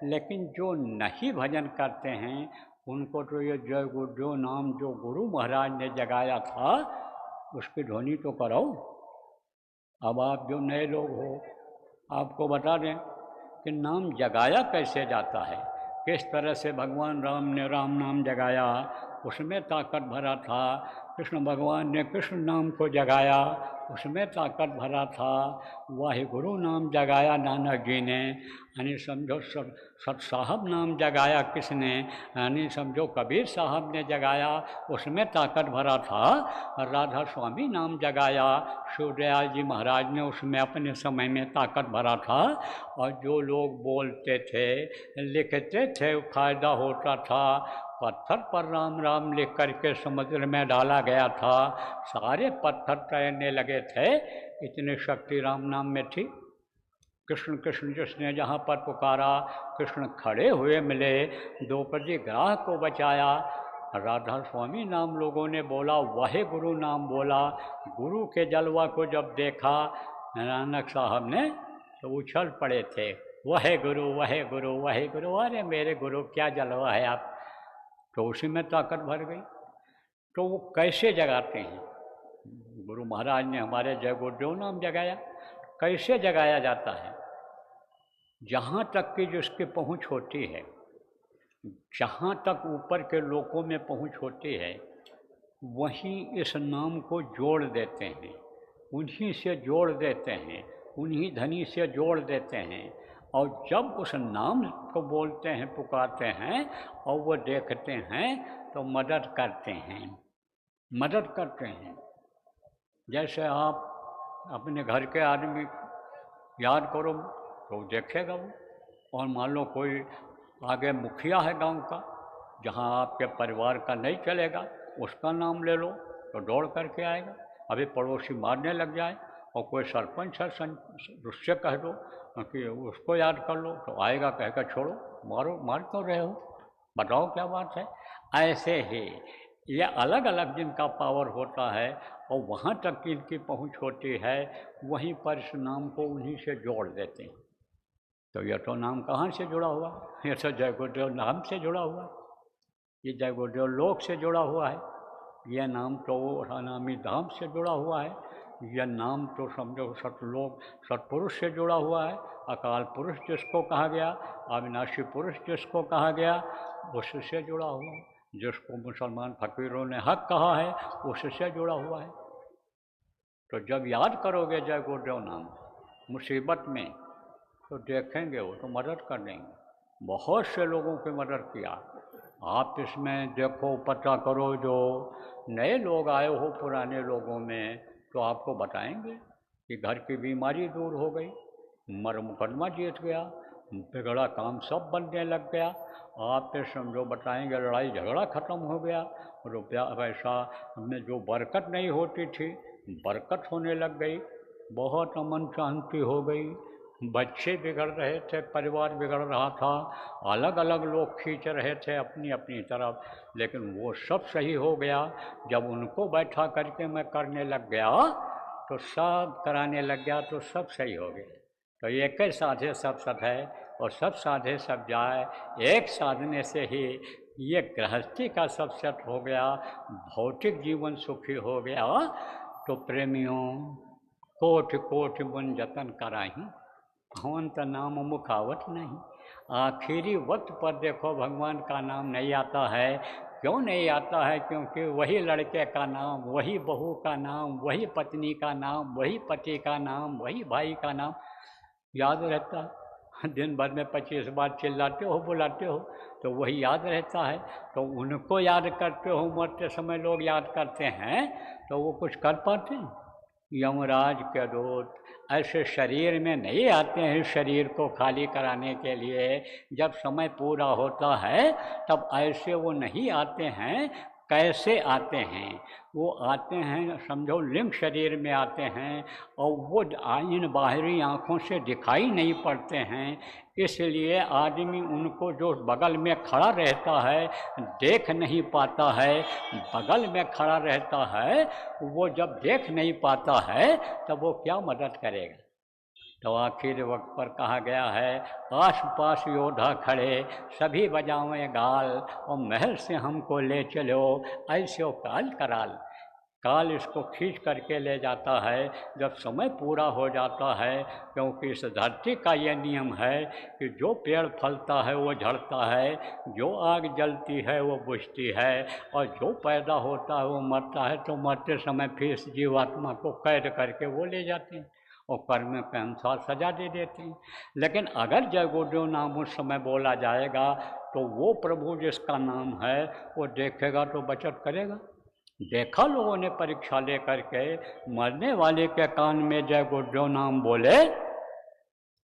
लेकिन जो नहीं भजन करते हैं उनको तो ये जय गुरु जो नाम जो गुरु महाराज ने जगाया था उसकी ध्वनि तो करो। अब आप जो नए लोग हो आपको बता दें कि नाम जगाया कैसे जाता है, किस तरह से भगवान राम ने राम नाम जगाया, उसमें ताकत भरा था। कृष्ण भगवान ने कृष्ण नाम को जगाया, उसमें ताकत भरा था। वाहिगुरु नाम जगाया नानक जी ने, यानी समझो सत साहब नाम जगाया किसने, यानी समझो कबीर साहब ने जगाया, उसमें ताकत भरा था। राधा स्वामी नाम जगाया शिवदयाल जी महाराज ने, उसमें अपने समय में ताकत भरा था। और जो लोग बोलते थे लिखते थे फायदा होता था। पत्थर पर राम राम लिख करके समुद्र में डाला गया था, सारे पत्थर तैरने लगे थे, इतनी शक्ति राम नाम में थी। कृष्ण कृष्ण जिसने जहाँ पर पुकारा कृष्ण खड़े हुए मिले, द्रौपदी ग्राह को बचाया। राधा स्वामी नाम लोगों ने बोला, वाहे गुरु नाम बोला। गुरु के जलवा को जब देखा नानक साहब ने तो उछल पड़े थे, वाहे गुरु वाहे गुरु वाहे गुरु, अरे मेरे गुरु क्या जलवा है आप। तो उसी में ताकत भर गई। तो वो कैसे जगाते हैं, गुरु महाराज ने हमारे जय गुरुदेव नाम जगाया। कैसे जगाया जाता है, जहाँ तक कि जिसकी पहुँच होती है, जहाँ तक ऊपर के लोकों में पहुँच होती है वहीं इस नाम को जोड़ देते हैं, उन्हीं से जोड़ देते हैं, उन्हीं धनी से जोड़ देते हैं। और जब उस नाम को बोलते हैं पुकारते हैं और वो देखते हैं तो मदद करते हैं, मदद करते हैं। जैसे आप अपने घर के आदमी याद करो तो देखेगा वो, और मान लो कोई आगे मुखिया है गांव का, जहां आपके परिवार का नहीं चलेगा उसका नाम ले लो तो दौड़ करके आएगा। अभी पड़ोसी मारने लग जाए और कोई सरपंच है उससे कह दो कि उसको याद कर लो तो आएगा, कहेगा छोड़ो मारो, मार क्यों रहे हो, बताओ क्या बात है। ऐसे ही ये अलग अलग जिनका पावर होता है और वहाँ तक की इनकी पहुँच होती है, वहीं पर इस नाम को उन्हीं से जोड़ देते हैं। तो यह तो नाम कहाँ से जुड़ा हुआ, ये तो जय गुरुदेव नाम से जुड़ा हुआ है, ये जय गुरुदेव लोक से जुड़ा हुआ है, यह नाम तो अनामी धाम से जुड़ा हुआ है, यह नाम तो समझो सतलोक सतपुरुष से जुड़ा हुआ है। अकाल पुरुष जिसको कहा गया, अविनाशी पुरुष जिसको कहा गया, उससे जुड़ा हुआ है। जिसको मुसलमान फकीरों ने हक कहा है उससे जुड़ा हुआ है। तो जब याद करोगे जय गुरुदेव नाम मुसीबत में तो देखेंगे वो तो मदद कर देंगे। बहुत से लोगों की मदद किया। आप इसमें देखो, पता करो, जो नए लोग आए हो पुराने लोगों में तो आपको बताएंगे कि घर की बीमारी दूर हो गई, मर मुकदमा जीत गया, बिगड़ा काम सब बनने लग गया। आप पे समझो बताएंगे लड़ाई झगड़ा ख़त्म हो गया, रुपया पैसा में जो बरकत नहीं होती थी बरकत होने लग गई, बहुत अमन शांति हो गई। बच्चे बिगड़ रहे थे, परिवार बिगड़ रहा था, अलग अलग लोग खींच रहे थे अपनी अपनी तरफ, लेकिन वो सब सही हो गया। जब उनको बैठा करके मैं करने लग गया तो सब कराने लग गया तो सब सही हो गया। तो एक ही साधे सब सत है और सब साधे सब जाए, एक साधने से ही ये गृहस्थी का सब सत हो गया, भौतिक जीवन सुखी हो गया। तो प्रेमियों कोटि कोटि मुन जतन कराही, भवंत नाम मुखावत नहीं। आखिरी वक्त पर देखो भगवान का नाम नहीं आता है। क्यों नहीं आता है? क्योंकि वही लड़के का नाम, वही बहू का नाम, वही पत्नी का नाम, वही पति का नाम, वही भाई का नाम याद रहता है। दिन भर में 25 बार चिल्लाते हो बुलाते हो तो वही याद रहता है। तो उनको याद करते हो, मरते समय लोग याद करते हैं तो वो कुछ कर पाते हैं? यमराज के दूत ऐसे शरीर में नहीं आते हैं शरीर को खाली कराने के लिए। जब समय पूरा होता है तब ऐसे वो नहीं आते हैं। कैसे आते हैं? वो आते हैं समझो लिंग शरीर में आते हैं और वो इन बाहरी आँखों से दिखाई नहीं पड़ते हैं। इसलिए आदमी उनको जो बगल में खड़ा रहता है देख नहीं पाता है। बगल में खड़ा रहता है, वो जब देख नहीं पाता है तब वो क्या मदद करेगा? तो आखिर वक्त पर कहा गया है, आस पास योद्धा खड़े सभी बजावें गाल, और महल से हमको ले चलो ऐसे वो काल कराल। काल इसको खींच करके ले जाता है जब समय पूरा हो जाता है, क्योंकि इस धरती का ये नियम है कि जो पेड़ फलता है वो झड़ता है, जो आग जलती है वो बुझती है, और जो पैदा होता है वो मरता है। तो मरते समय फिर इस जीवात्मा को कैद करके वो ले जाते हैं और कर्म के अनुसार सजा दे देते हैं। लेकिन अगर जय गुरुदेव नाम उस समय बोला जाएगा तो वो प्रभु जिसका नाम है वो देखेगा तो बचत करेगा। देखा लोगों ने परीक्षा ले करके, मरने वाले के कान में जय गुरुदेव नाम बोले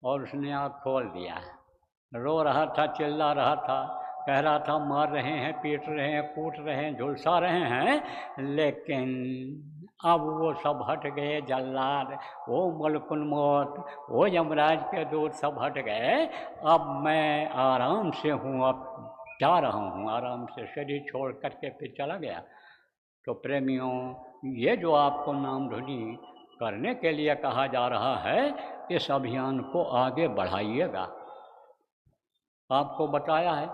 और उसने आँख खोल दिया, रो रहा था, चिल्ला रहा था, कह रहा था मार रहे हैं, पीट रहे हैं, कूट रहे हैं, झुलसा रहे हैं, लेकिन अब वो सब हट गए। जल्लाद, वो मलकुल मौत, वो यमराज के दूत सब हट गए। अब मैं आराम से हूँ, अब जा रहा हूँ आराम से, शरीर छोड़ करके फिर चला गया। तो प्रेमियों, ये जो आपको नाम धुनी करने के लिए कहा जा रहा है, इस अभियान को आगे बढ़ाइएगा। आपको बताया है,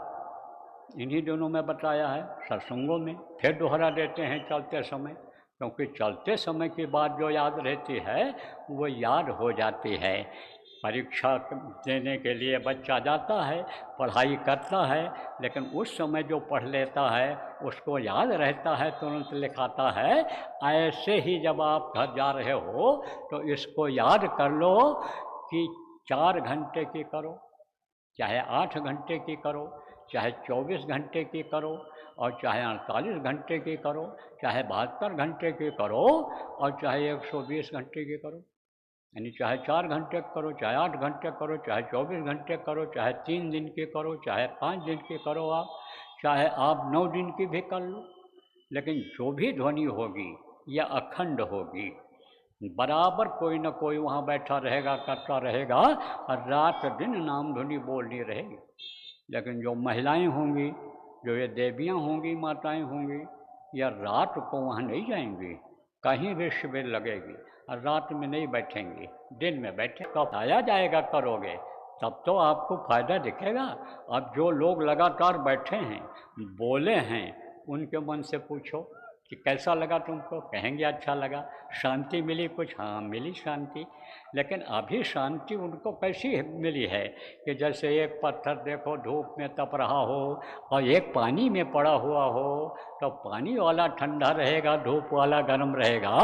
इन्हीं दिनों में बताया है, सत्संगों में फिर दोहरा देते हैं चलते समय, क्योंकि चलते समय की बात जो याद रहती है वो याद हो जाती है। परीक्षा देने के लिए बच्चा जाता है, पढ़ाई करता है, लेकिन उस समय जो पढ़ लेता है उसको याद रहता है, तुरंत लिखाता है। ऐसे ही जब आप घर जा रहे हो तो इसको याद कर लो कि 4 घंटे की करो, चाहे 8 घंटे की करो, चाहे 24 घंटे की करो, और चाहे 48 घंटे की करो, चाहे 72 घंटे की करो, और चाहे 120 घंटे की करो। यानी चाहे 4 घंटे करो, चाहे 8 घंटे करो, चाहे 24 घंटे करो, चाहे 3 दिन की करो, चाहे 5 दिन की करो, आप चाहे आप 9 दिन की भी कर लो, लेकिन जो भी ध्वनि होगी यह अखंड होगी। बराबर कोई ना कोई वहाँ बैठा रहेगा, करता रहेगा, और रात दिन नाम ध्वनि बोलनी रहेगी। लेकिन जो महिलाएं होंगी, जो ये देवियाँ होंगी, माताएं होंगी, या रात को वहाँ नहीं जाएंगी, कहीं भी शिविर लगेगी, और रात में नहीं बैठेंगी, दिन में बैठे। कब आया जाएगा करोगे तब तो आपको फायदा दिखेगा। अब जो लोग लगातार बैठे हैं, बोले हैं, उनके मन से पूछो कि कैसा लगा तुमको, कहेंगे अच्छा लगा। शांति मिली कुछ? हाँ मिली शांति। लेकिन अभी शांति उनको कैसी मिली है कि जैसे एक पत्थर देखो धूप में तप रहा हो और एक पानी में पड़ा हुआ हो, तो पानी वाला ठंडा रहेगा, धूप वाला गर्म रहेगा,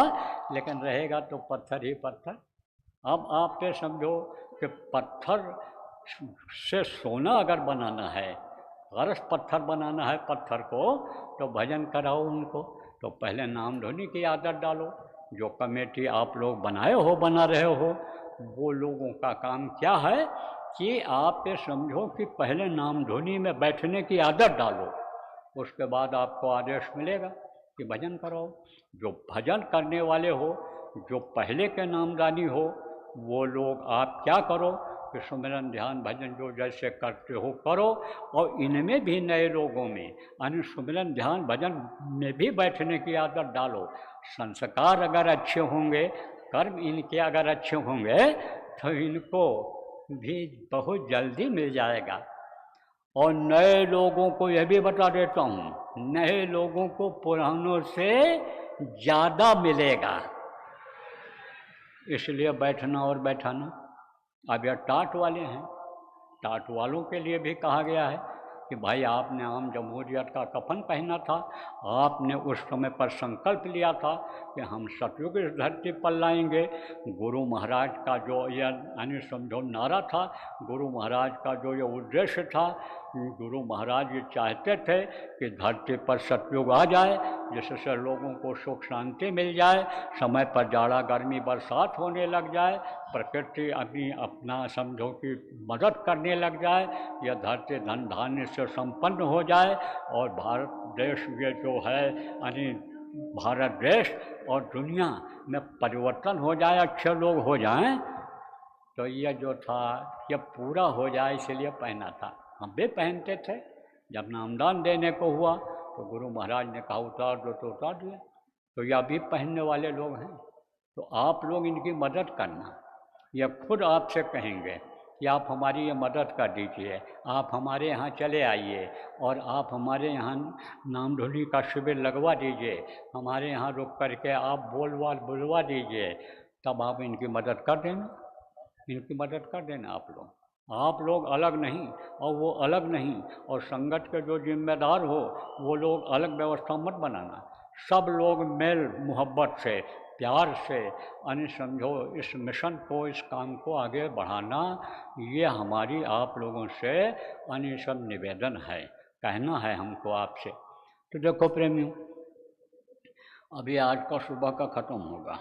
लेकिन रहेगा तो पत्थर ही पत्थर। अब आप ये समझो कि पत्थर से सोना अगर बनाना है, गरस पत्थर बनाना है पत्थर को, तो भजन कराओ उनको, तो पहले नाम धुनी की आदत डालो। जो कमेटी आप लोग बनाए हो, बना रहे हो, वो लोगों का काम क्या है कि आप ये समझो कि पहले नाम धुनी में बैठने की आदत डालो, उसके बाद आपको आदेश मिलेगा कि भजन करो। जो भजन करने वाले हो, जो पहले के नामदानी हो, वो लोग आप क्या करो कि सुमिरन ध्यान भजन जो जैसे करते हो करो, और इनमें भी नए लोगों में यानी सुमिरन ध्यान भजन में भी बैठने की आदत डालो। संस्कार अगर अच्छे होंगे, कर्म इनके अगर अच्छे होंगे, तो इनको भी बहुत जल्दी मिल जाएगा। और नए लोगों को यह भी बता देता हूँ, नए लोगों को पुरानों से ज़्यादा मिलेगा, इसलिए बैठना और बैठाना। अब यह टाट वाले हैं, टाट वालों के लिए भी कहा गया है कि भाई आपने आम जमहूरियत का कफन पहना था, आपने उस समय पर संकल्प लिया था कि हम सतयुग इस धरती पर लाएंगे। गुरु महाराज का जो यह यानी समझो नारा था, गुरु महाराज का जो ये उद्देश्य था, गुरु महाराज ये चाहते थे कि धरती पर सतयुग आ जाए, जिससे लोगों को सुख शांति मिल जाए, समय पर जाड़ा गर्मी बरसात होने लग जाए, प्रकृति अपना समझो कि मदद करने लग जाए, यह धरती धन धान्य से संपन्न हो जाए, और भारत देश ये जो है यानी भारत देश और दुनिया में परिवर्तन हो जाए, अच्छे लोग हो जाएं। तो यह जो था यह पूरा हो जाए, इसलिए पहना था। हम भी पहनते थे। जब नामदान देने को हुआ तो गुरु महाराज ने कहा उतार दो, तो उतार दिया। तो यह भी पहनने वाले लोग हैं, तो आप लोग इनकी मदद करना। ये खुद आपसे कहेंगे कि आप हमारी ये मदद कर दीजिए, आप हमारे यहाँ चले आइए और आप हमारे यहाँ नामधुनी का शिविर लगवा दीजिए, हमारे यहाँ रुक करके आप बोलबाल बुलवा दीजिए, तब आप इनकी मदद कर देना, इनकी मदद कर देना आप लोग अलग नहीं और वो अलग नहीं, और संगत के जो जिम्मेदार हो वो लोग अलग व्यवस्था मत बनाना, सब लोग मेल मोहब्बत से प्यार से यानी समझो इस मिशन को, इस काम को आगे बढ़ाना, ये हमारी आप लोगों से यानी सब निवेदन है, कहना है हमको आपसे। तो देखो प्रेमियों, अभी आज का सुबह का ख़त्म होगा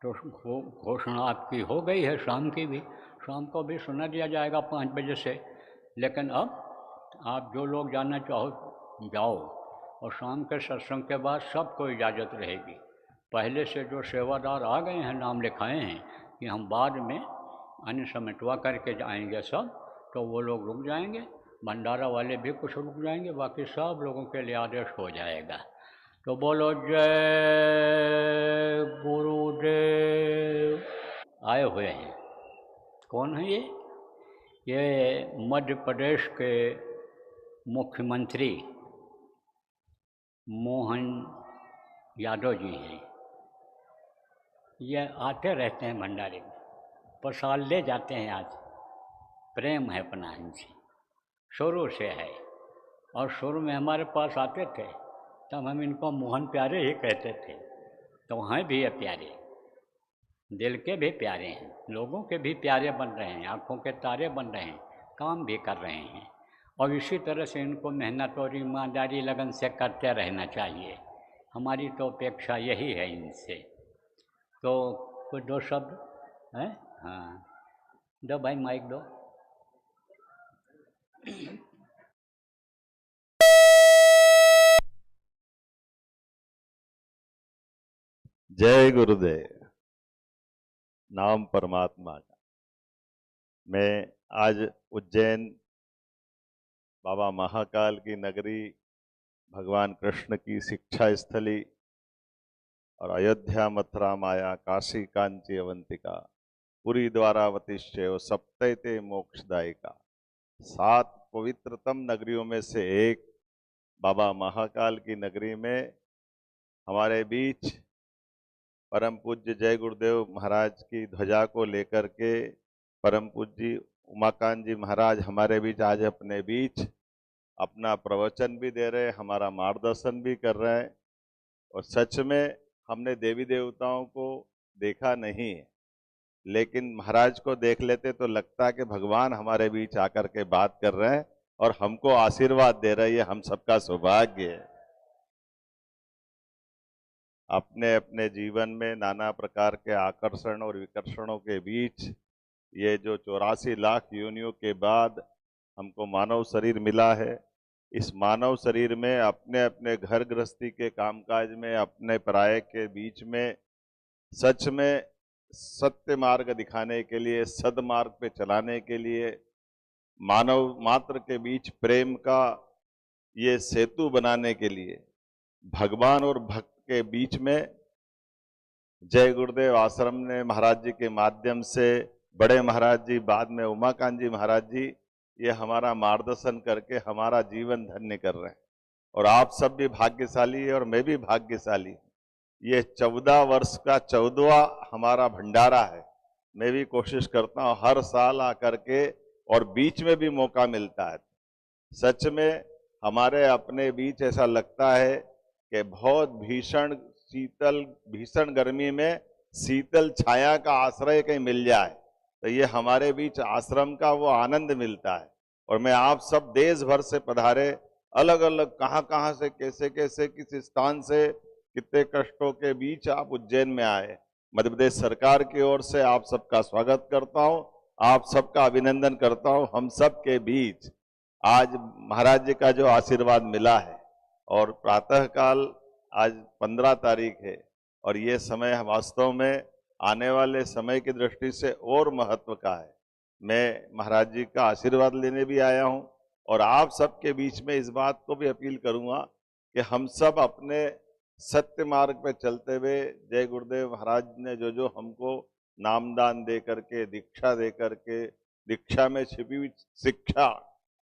तो घोषणा आपकी हो गई है, शाम की भी, शाम को भी सुना दिया जाएगा 5 बजे से। लेकिन अब आप जो लोग जाना चाहो जाओ, और शाम के सत्संग के बाद सबको इजाज़त रहेगी। पहले से जो सेवादार आ गए हैं, नाम लिखाए हैं कि हम बाद में अन्य समेटवा करके जाएंगे सब, तो वो लोग रुक जाएंगे, भंडारा वाले भी कुछ रुक जाएंगे, बाकी सब लोगों के लिए आदेश हो जाएगा। तो बोलो जय गुरुदेव। आए हुए हैं, कौन है ये मध्य प्रदेश के मुख्यमंत्री मोहन यादव जी हैं। ये आते रहते हैं भंडारे में, पर साल ले जाते हैं। आज प्रेम है अपना इनसे, शुरू से है, और शुरू में हमारे पास आते थे तब हम इनको मोहन प्यारे ही कहते थे, तो हैं भी ये प्यारे, दिल के भी प्यारे हैं, लोगों के भी प्यारे बन रहे हैं, आँखों के तारे बन रहे हैं, काम भी कर रहे हैं, और इसी तरह से इनको मेहनत और ईमानदारी लगन से करते रहना चाहिए। हमारी तो अपेक्षा यही है इनसे। तो कुछ दो शब्द हैं? हाँ, दो भाई, माइक दो। जय गुरुदेव। नाम परमात्मा का। मैं आज उज्जैन बाबा महाकाल की नगरी, भगवान कृष्ण की शिक्षा स्थली, और अयोध्या, मथुरा, माया, काशी, कांची, अवंतिका, पुरी, द्वारावती, शैव, सप्तैते मोक्षदायिका, 7 पवित्रतम नगरियों में से एक बाबा महाकाल की नगरी में हमारे बीच परम पूज्य जय गुरुदेव महाराज की ध्वजा को लेकर के परम पूज्य उमाकांत जी महाराज हमारे बीच आज अपने बीच अपना प्रवचन भी दे रहे हैं, हमारा मार्गदर्शन भी कर रहे हैं। और सच में हमने देवी देवताओं को देखा नहीं है, लेकिन महाराज को देख लेते तो लगता है कि भगवान हमारे बीच आकर के बात कर रहे हैं और हमको आशीर्वाद दे रहे हैं। ये हम सबका सौभाग्य है। अपने अपने जीवन में नाना प्रकार के आकर्षण और विकर्षणों के बीच ये जो 84 लाख योनियों के बाद हमको मानव शरीर मिला है, इस मानव शरीर में अपने अपने घर गृहस्थी के कामकाज में, अपने पराये के बीच में सच में सत्य मार्ग दिखाने के लिए, सदमार्ग पे चलाने के लिए, मानव मात्र के बीच प्रेम का ये सेतु बनाने के लिए, भगवान और भक्त के बीच में जय गुरुदेव आश्रम ने महाराज जी के माध्यम से, बड़े महाराज जी, बाद में उमाकांत जी महाराज जी, ये हमारा मार्गदर्शन करके हमारा जीवन धन्य कर रहे हैं। और आप सब भी भाग्यशाली है और मैं भी भाग्यशाली। ये 14 वर्ष का 14वां हमारा भंडारा है। मैं भी कोशिश करता हूँ हर साल आकर के, और बीच में भी मौका मिलता है। सच में हमारे अपने बीच ऐसा लगता है कि बहुत भीषण गर्मी में शीतल छाया का आश्रय कहीं मिल जाए, तो ये हमारे बीच आश्रम का वो आनंद मिलता है। और मैं आप सब देश भर से पधारे, अलग अलग कहाँ से, कैसे कैसे, किस स्थान से, कितने कष्टों के बीच आप उज्जैन में आए। मध्य प्रदेश सरकार की ओर से आप सबका स्वागत करता हूँ, आप सबका अभिनंदन करता हूँ। हम सब के बीच आज महाराज जी का जो आशीर्वाद मिला है, और प्रातःकाल आज 15 तारीख है, और ये समय वास्तव में आने वाले समय की दृष्टि से और महत्व का है। मैं महाराज जी का आशीर्वाद लेने भी आया हूँ, और आप सबके बीच में इस बात को भी अपील करूँगा कि हम सब अपने सत्य मार्ग पे चलते हुए, जय गुरुदेव महाराज ने जो जो हमको नामदान दे करके, दीक्षा दे करके, दीक्षा में छिपी हुई शिक्षा,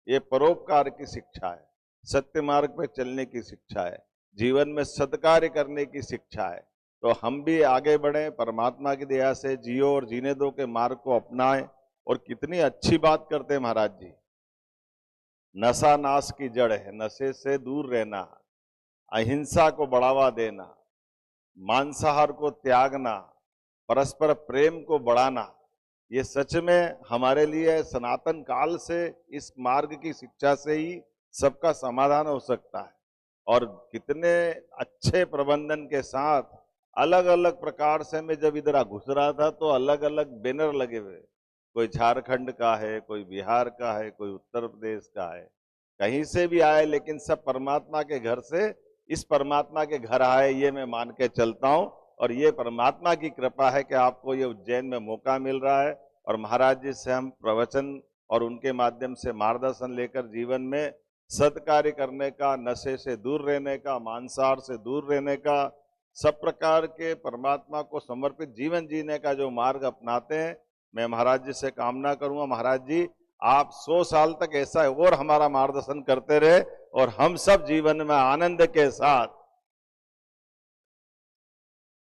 ये परोपकार की शिक्षा है, सत्य मार्ग पे चलने की शिक्षा है, जीवन में सत्कार्य करने की शिक्षा है। तो हम भी आगे बढ़े, परमात्मा की दया से जियो और जीने दो के मार्ग को अपनाएं। और कितनी अच्छी बात करते हैं महाराज जी, नशा नाश की जड़ है, नशे से दूर रहना, अहिंसा को बढ़ावा देना, मांसाहार को त्यागना, परस्पर प्रेम को बढ़ाना, ये सच में हमारे लिए सनातन काल से इस मार्ग की शिक्षा से ही सबका समाधान हो सकता है। और कितने अच्छे प्रबंधन के साथ अलग अलग प्रकार से मैं जब इधर घुस रहा था तो अलग अलग बैनर लगे हुए, कोई झारखंड का है, कोई बिहार का है, कोई उत्तर प्रदेश का है, कहीं से भी आए, लेकिन सब परमात्मा के घर से इस परमात्मा के घर आए, ये मैं मान के चलता हूं। और ये परमात्मा की कृपा है कि आपको ये उज्जैन में मौका मिल रहा है और महाराज जी से हम प्रवचन और उनके माध्यम से मार्गदर्शन लेकर जीवन में सत्कार्य करने का, नशे से दूर रहने का, मांसाहार से दूर रहने का, सब प्रकार के परमात्मा को समर्पित जीवन जीने का जो मार्ग अपनाते हैं, मैं महाराज जी से कामना करूंगा महाराज जी आप 100 साल तक ऐसा है और हमारा मार्गदर्शन करते रहे और हम सब जीवन में आनंद के साथ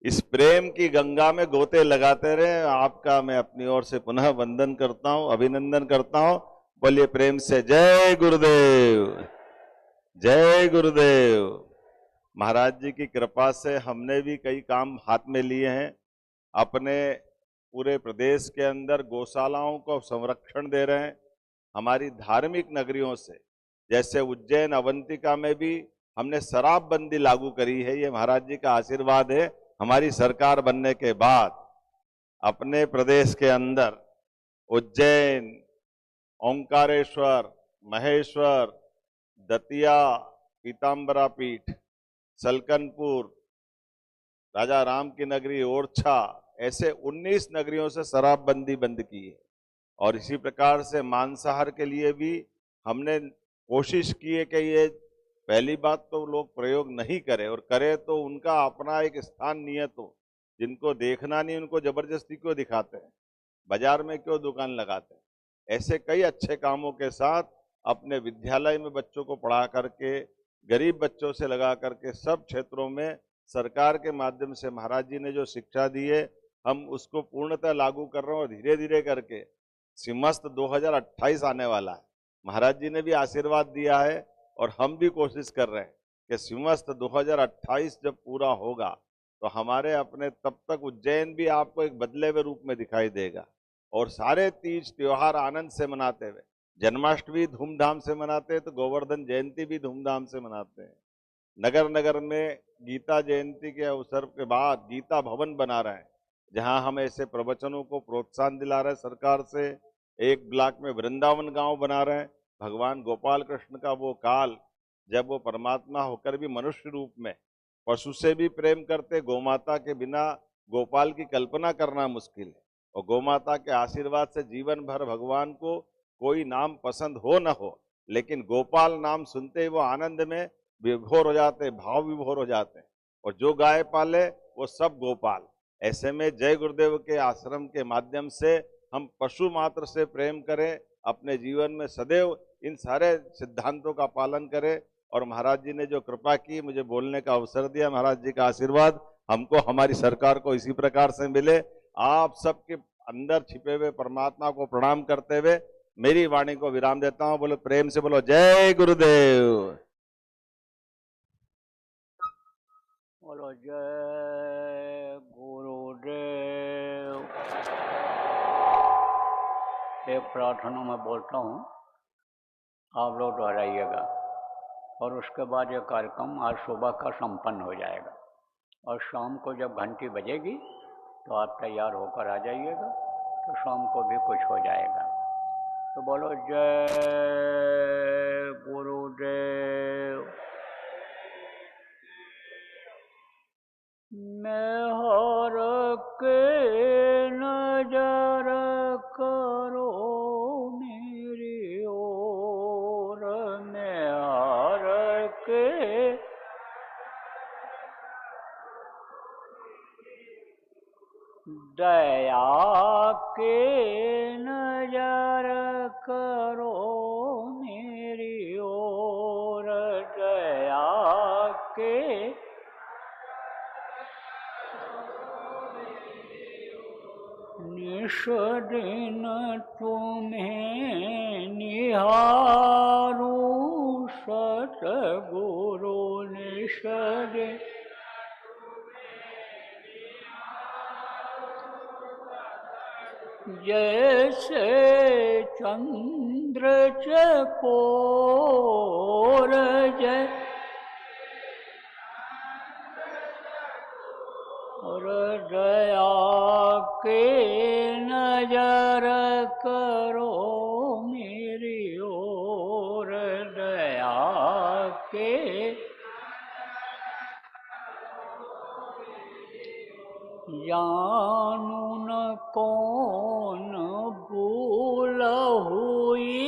इस प्रेम की गंगा में गोते लगाते रहे। आपका मैं अपनी ओर से पुनः वंदन करता हूं, अभिनंदन करता हूं। बोलिए प्रेम से जय गुरुदेव, जय गुरुदेव। महाराज जी की कृपा से हमने भी कई काम हाथ में लिए हैं। अपने पूरे प्रदेश के अंदर गौशालाओं को संरक्षण दे रहे हैं। हमारी धार्मिक नगरियों से, जैसे उज्जैन अवंतिका में भी हमने शराबबंदी लागू करी है, ये महाराज जी का आशीर्वाद है। हमारी सरकार बनने के बाद अपने प्रदेश के अंदर उज्जैन, ओंकारेश्वर, महेश्वर, दतिया, पीताम्बरा पीठ, सलकनपुर, राजा राम की नगरी ओरछा, ऐसे 19 नगरियों से शराबबंदी बंद की है। और इसी प्रकार से मांसाहार के लिए भी हमने कोशिश की है कि ये पहली बात तो लोग प्रयोग नहीं करें, और करें तो उनका अपना एक स्थान नियत हो। जिनको देखना नहीं उनको जबरदस्ती क्यों दिखाते हैं, बाजार में क्यों दुकान लगाते हैं। ऐसे कई अच्छे कामों के साथ अपने विद्यालय में बच्चों को पढ़ा करके, गरीब बच्चों से लगा करके, सब क्षेत्रों में सरकार के माध्यम से महाराज जी ने जो शिक्षा दी है हम उसको पूर्णतः लागू कर रहे हैं। और धीरे धीरे करके सिंहस्थ 2028 आने वाला है, महाराज जी ने भी आशीर्वाद दिया है और हम भी कोशिश कर रहे हैं कि सिंहस्थ 2028 जब पूरा होगा तो हमारे अपने तब तक उज्जैन भी आपको एक बदले हुए रूप में दिखाई देगा। और सारे तीज त्योहार आनंद से मनाते हुए, जन्माष्टमी धूमधाम से मनाते हैं तो गोवर्धन जयंती भी धूमधाम से मनाते हैं। नगर नगर में गीता जयंती के अवसर के बाद गीता भवन बना रहे हैं, जहां हम ऐसे प्रवचनों को प्रोत्साहन दिला रहे हैं सरकार से। एक ब्लॉक में वृंदावन गांव बना रहे हैं। भगवान गोपाल कृष्ण का वो काल जब वो परमात्मा होकर भी मनुष्य रूप में पशु से भी प्रेम करते, गोमाता के बिना गोपाल की कल्पना करना मुश्किल है। और गोमाता के आशीर्वाद से जीवन भर भगवान को कोई नाम पसंद हो न हो, लेकिन गोपाल नाम सुनते ही वो आनंद में विभोर हो जाते, भाव विभोर हो जाते हैं। और जो गाय पाले वो सब गोपाल। ऐसे में जय गुरुदेव के आश्रम के माध्यम से हम पशु मात्र से प्रेम करें, अपने जीवन में सदैव इन सारे सिद्धांतों का पालन करें। और महाराज जी ने जो कृपा की, मुझे बोलने का अवसर दिया, महाराज जी का आशीर्वाद हमको, हमारी सरकार को इसी प्रकार से मिले। आप सबके अंदर छिपे हुए परमात्मा को प्रणाम करते हुए मेरी वाणी को विराम देता हूं। बोलो प्रेम से, बोलो जय गुरुदेव। बोलो जय गुरुदेव। एक प्रार्थना मैं बोलता हूँ, आप लोग दोहराइएगा और उसके बाद ये कार्यक्रम आज सुबह का संपन्न हो जाएगा। और शाम को जब घंटी बजेगी तो आप तैयार होकर आ जाइएगा, तो शाम को भी कुछ हो जाएगा। तो बोलो जय गुरुदेव। मैं हर के नजर करो मेरी ओर, मैं हर के दया के नजर करो मेरी ओर, दया के निश दिन तुम्हें निहारूं सतगुरु, निश दिन जैसे चंद्र चकोर, जय और दया के नजर करो मेरी ओर, दया के जानू न कौन भूल हुई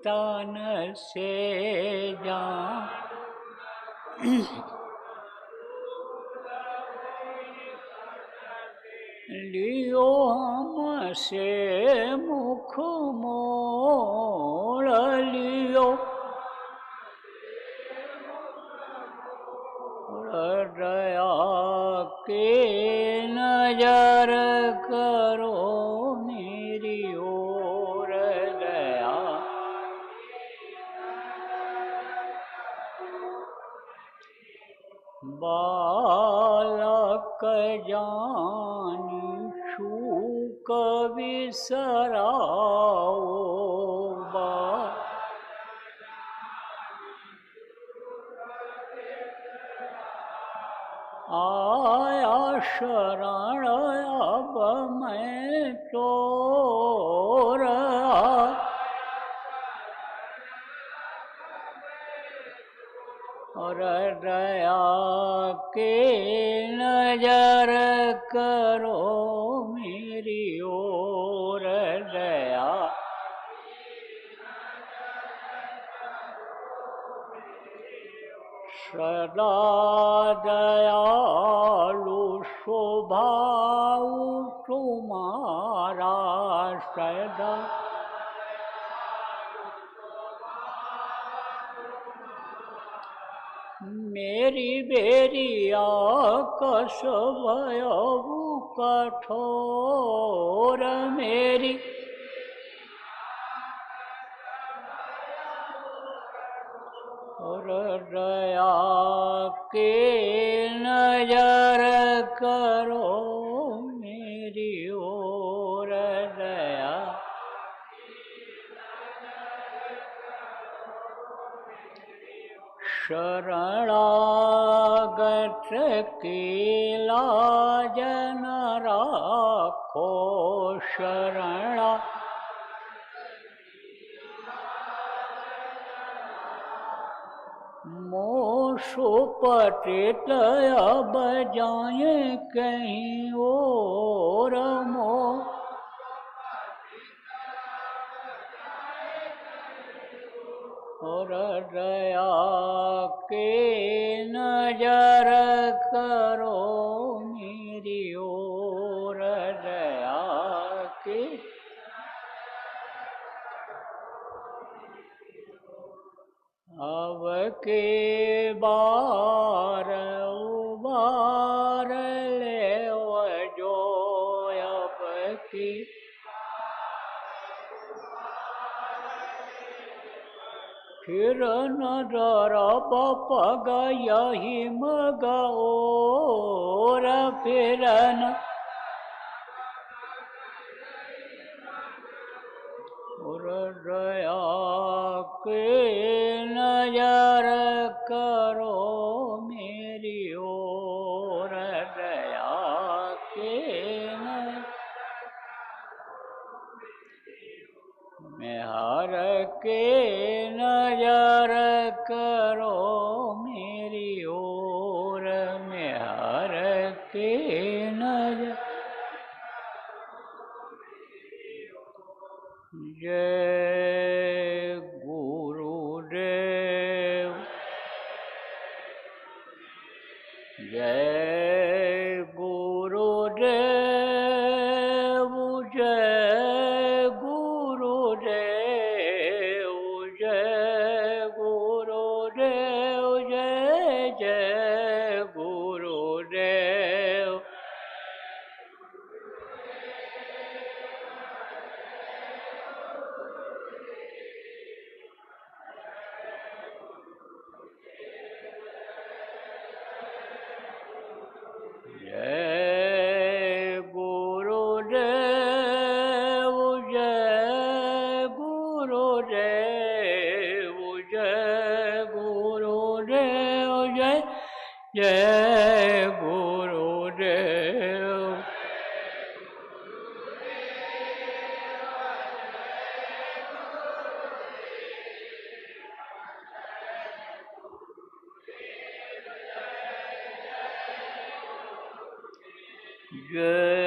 तन से जान, लियो हमसे मुख मोड़, लियो दया के नजर करो मेरी ओर, दया बालक जानी छूक बिसराओ, आया शरण अब मैं चोर, और दया के नजर करो मेरी ओर, दया सदा दयालु स्वभाव तुम्हारा, सदा मेरी बेरिया कस भयउ कठोर, मेरी और दया के नजर करो मेरी ओर, दया शरणागत की लाज न राखो, शरणा मोसो पतित अब जाए कहीं और, मो और दया के नजर करो मेरी ओर, दया के अब के बार उबार ले जो, अब की फिर नजर पग यही मग और, फिर न और दया के नजर करो मेरी ओर, दया के मेहर के नजर करो मेरी ओर, मेहर के नजर जय गुरुदेव, जय गुरुदेव। जय गुरुदेव। जय